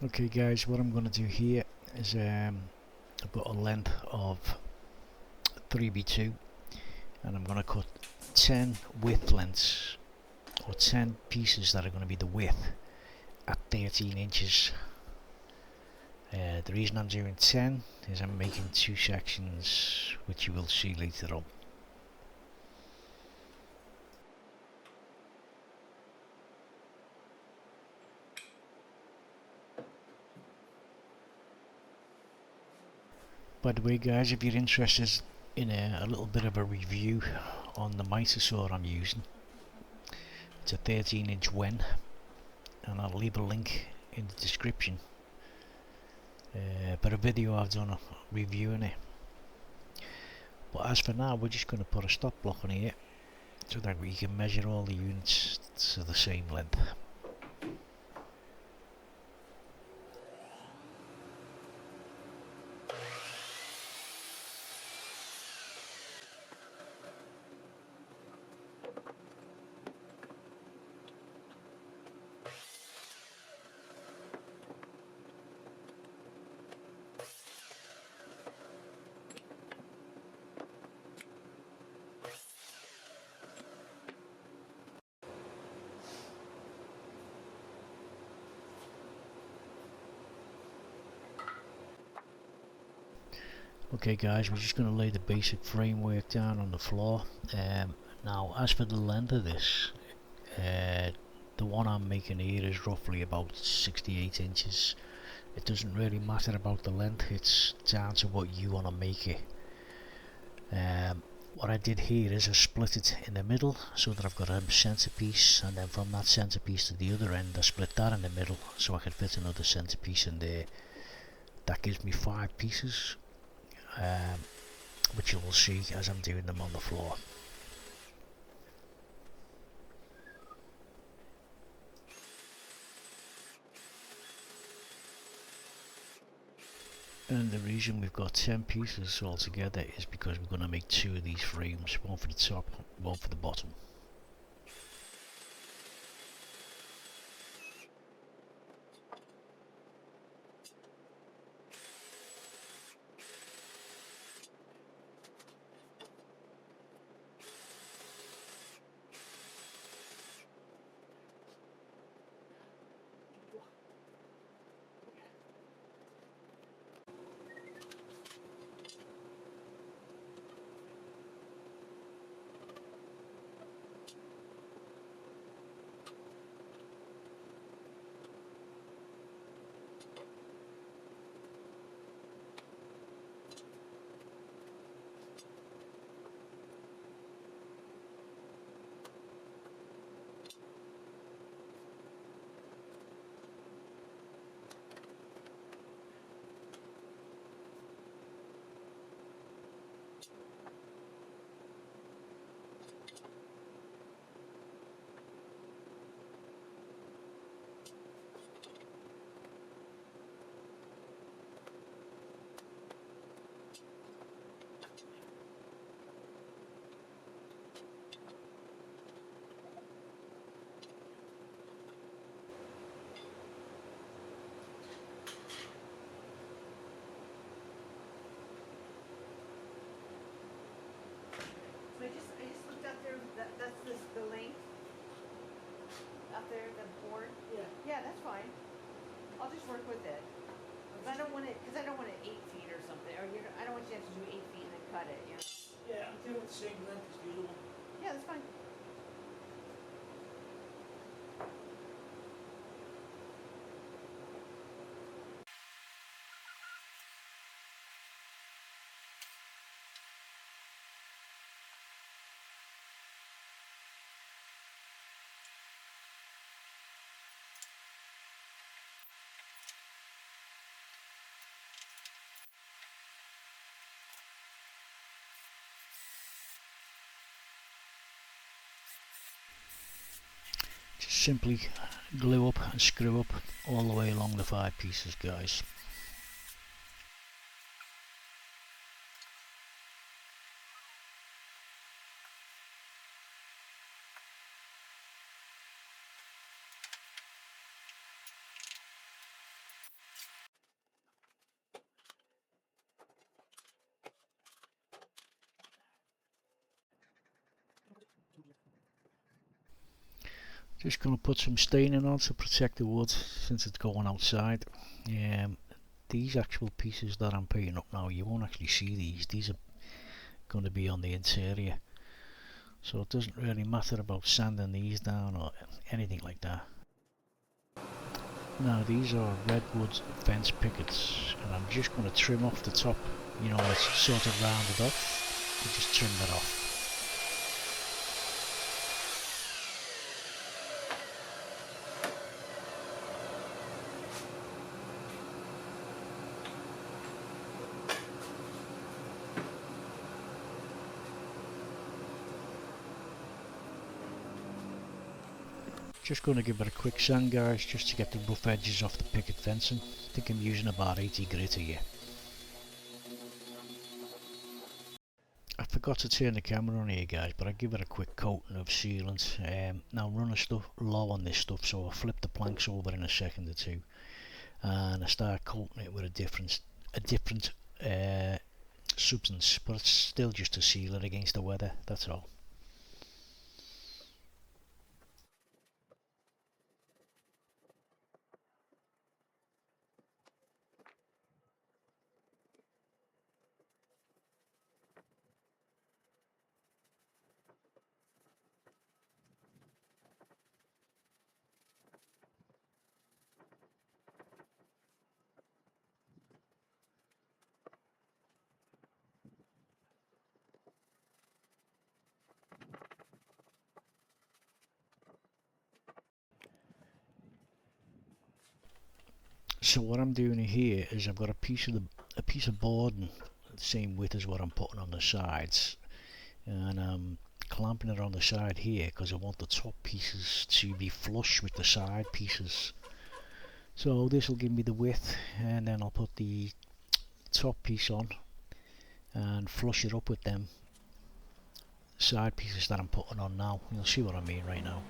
Okay guys, what I'm going to do here is I've got a length of 3x2 and I'm going to cut 10 width lengths or 10 pieces that are going to be the width at 13 inches. The reason I'm doing 10 is I'm making two sections which you will see later on. By the way guys, if you're interested in a little bit of a review on the miter saw I'm using, it's a 13-inch Wen, and I'll leave a link in the description for a video I've done reviewing it. But as for now, we're just going to put a stop block on here so that we can measure all the units to the same length. Okay guys, we're just going to lay the basic framework down on the floor. Now as for the length of this, the one I'm making here is roughly about 68 inches. It doesn't really matter about the length, it's down to what you want to make it. What I did here is I split it in the middle so that I've got a centerpiece, and then from that centerpiece to the other end I split that in the middle so I can fit another centerpiece in there. That gives me 5 pieces, which you will see as I'm doing them on the floor. And the reason we've got 10 pieces altogether is because we're going to make 2 of these frames, one for the top, one for the bottom. So I just looked out there, that's the length out there, the board. Yeah. Yeah, that's fine. I'll just work with it. I don't want it, because I don't want it 8 feet or something, or I don't want you to have to do 8 feet and then cut it, you know? Yeah, I'm doing the same length as the other one. Yeah, that's fine. Just simply glue up and screw up all the way along the 5 pieces guys. Just going to put some staining on to protect the wood since it's going outside. These actual pieces that I'm painting up now, you won't actually see these. These are going to be on the interior. So it doesn't really matter about sanding these down or anything like that. Now these are redwood fence pickets, and I'm just going to trim off the top, you know, it's sort of rounded off, and just trim that off. Just going to give it a quick sand, guys, just to get the rough edges off the picket fencing. I think I'm using about 80 grit here. I forgot to turn the camera on here, guys, but I give it a quick coating of sealant. Now run a stuff low on this stuff, so I'll flip the planks over in a second or two, and I start coating it with a different substance, but it's still just to seal it against the weather, that's all. So what I'm doing here is I've got a piece of board the same width as what I'm putting on the sides, and I'm clamping it on the side here because I want the top pieces to be flush with the side pieces. So this will give me the width, and then I'll put the top piece on and flush it up with them side pieces that I'm putting on now. You'll see what I mean right now.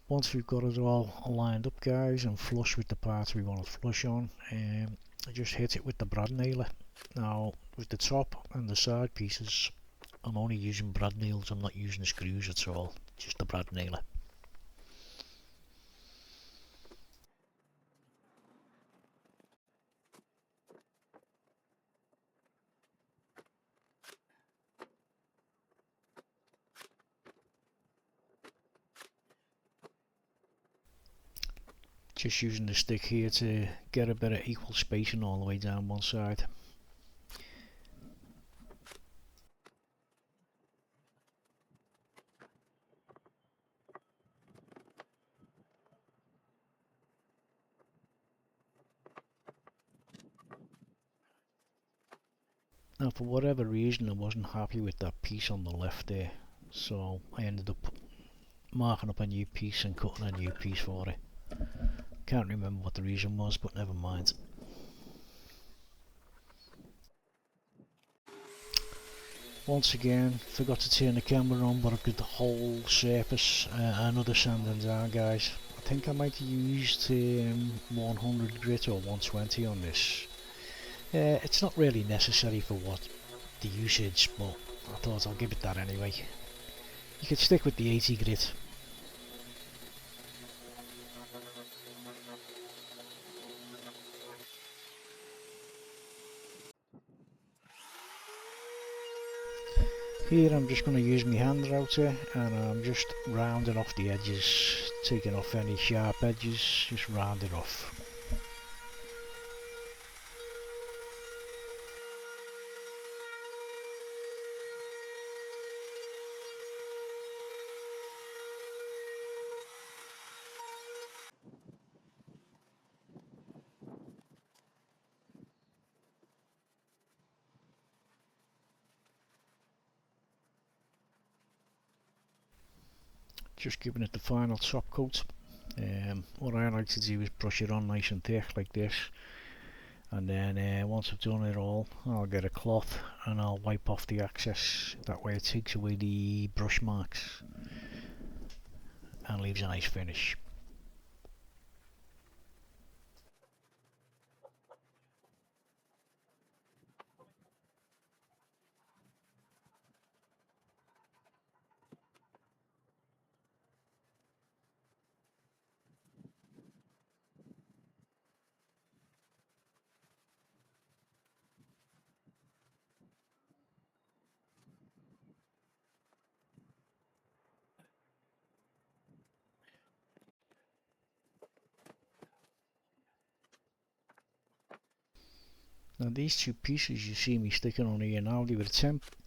Once we've got it all lined up, guys, and flush with the parts we want to flush on, I just hit it with the brad nailer. Now with the top and the side pieces, I'm only using brad nails, I'm not using screws at all, just the brad nailer. Just using the stick here to get a bit of equal spacing all the way down one side. Now for whatever reason I wasn't happy with that piece on the left there, so I ended up marking up a new piece and cutting a new piece for it. Can't remember what the reason was, but never mind. Once again, forgot to turn the camera on, but I've got the whole surface another sanding down, guys. I think I might have used 100 grit or 120 on this. It's not really necessary for what the usage, but I thought I'll give it that anyway. You could stick with the 80 grit. Here I'm just going to use my hand router, and I'm just rounding off the edges, taking off any sharp edges, just round it off. Just giving it the final top coat. What I like to do is brush it on nice and thick like this, and then once I've done it all, I'll get a cloth and I'll wipe off the excess. That way it takes away the brush marks and leaves a nice finish. Now these two pieces you see me sticking on here now, they were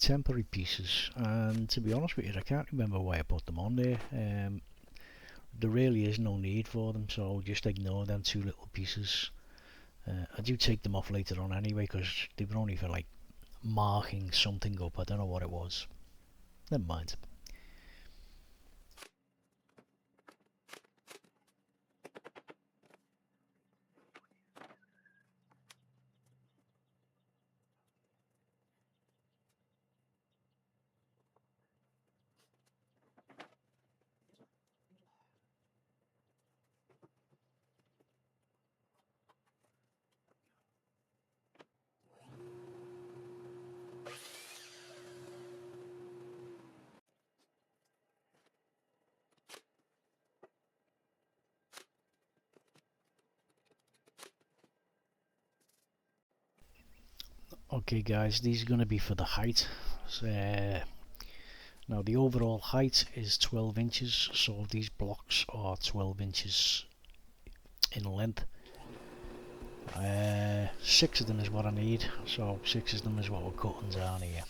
temporary pieces, and to be honest with you, I can't remember why I put them on there. There really is no need for them, so just ignore them two little pieces. I do take them off later on anyway, because they were only for like marking something up. I don't know what it was. Never mind. Okay guys, these are going to be for the height. Now the overall height is 12 inches, so these blocks are 12 inches in length. 6 of them is what I need, so 6 of them is what we're cutting down here.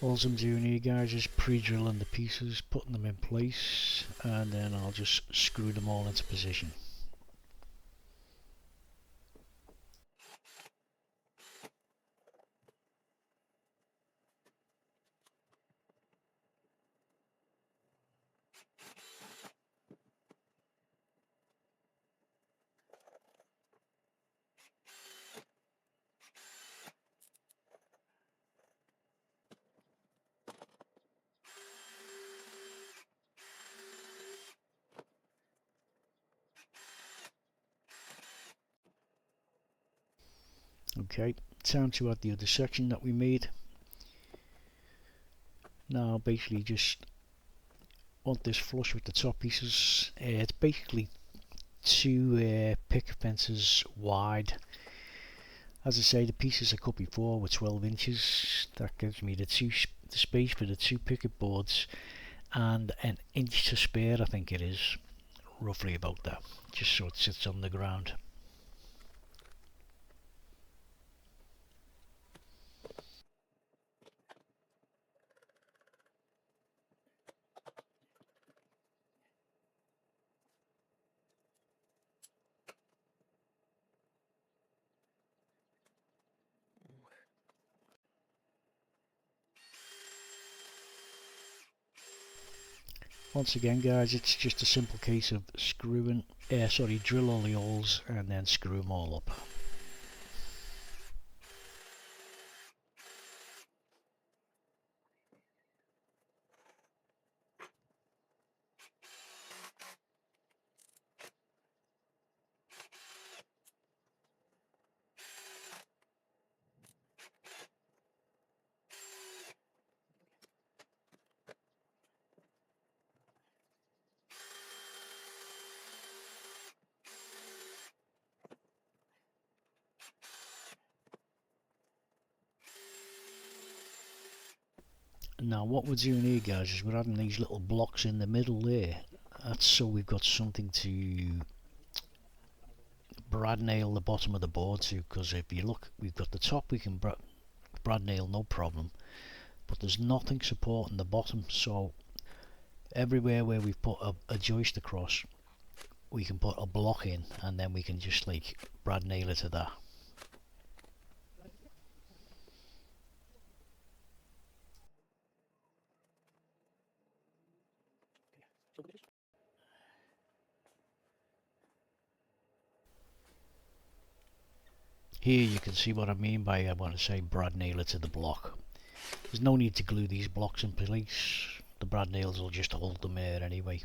All I'm doing here guys is pre-drilling the pieces, putting them in place, and then I'll just screw them all into position. Okay, time to add the other section that we made. Now basically just want this flush with the top pieces. It's basically two picket fences wide. As I say, the pieces I cut before were 12 inches. That gives me the space for the two picket boards and an inch to spare, I think it is, roughly about that, just so it sits on the ground. Once again guys, it's just a simple case of drill all the holes and then screw them all up. Now what we're doing here guys is we're adding these little blocks in the middle there. That's so we've got something to brad nail the bottom of the board to, because if you look, we've got the top we can brad brad nail, no problem. But there's nothing supporting the bottom, so everywhere where we've put a joist across, we can put a block in, and then we can just like brad nail it to that. Here you can see what I mean by I want to say brad nail it to the block. There's no need to glue these blocks in place. The brad nails will just hold them there anyway.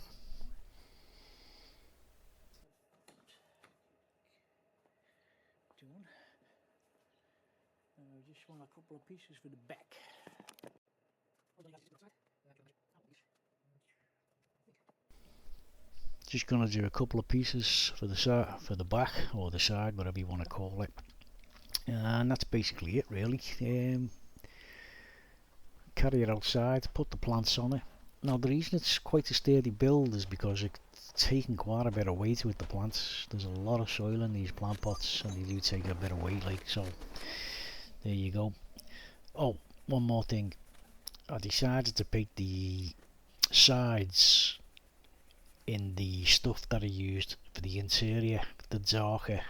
I just want a couple of pieces for the back. Just gonna do a couple of pieces for the for the back or the side, whatever you want to call it, and that's basically it really. Carry it outside, put the plants on it. Now the reason it's quite a sturdy build is because it's taking quite a bit of weight with the plants. There's a lot of soil in these plant pots, and they do take a bit of weight, like so. There you go. Oh, one more thing. I decided to paint the sides in the stuff that I used for the interior, the darker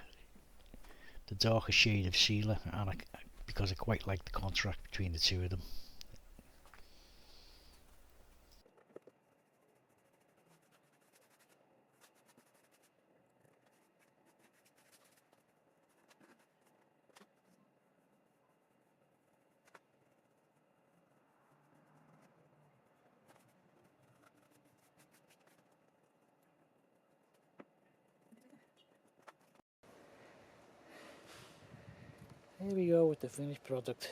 shade of sealer, and because I quite like the contrast between the two of them. Here we go with the finished product.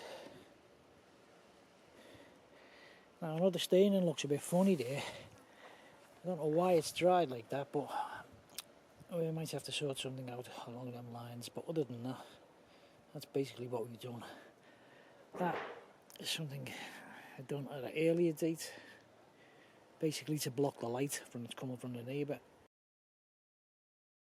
Now I know the staining looks a bit funny there. I don't know why it's dried like that, but we might have to sort something out along them lines. But other than that, that's basically what we've done. That is something I've done at an earlier date, basically to block the light from coming from the neighbour.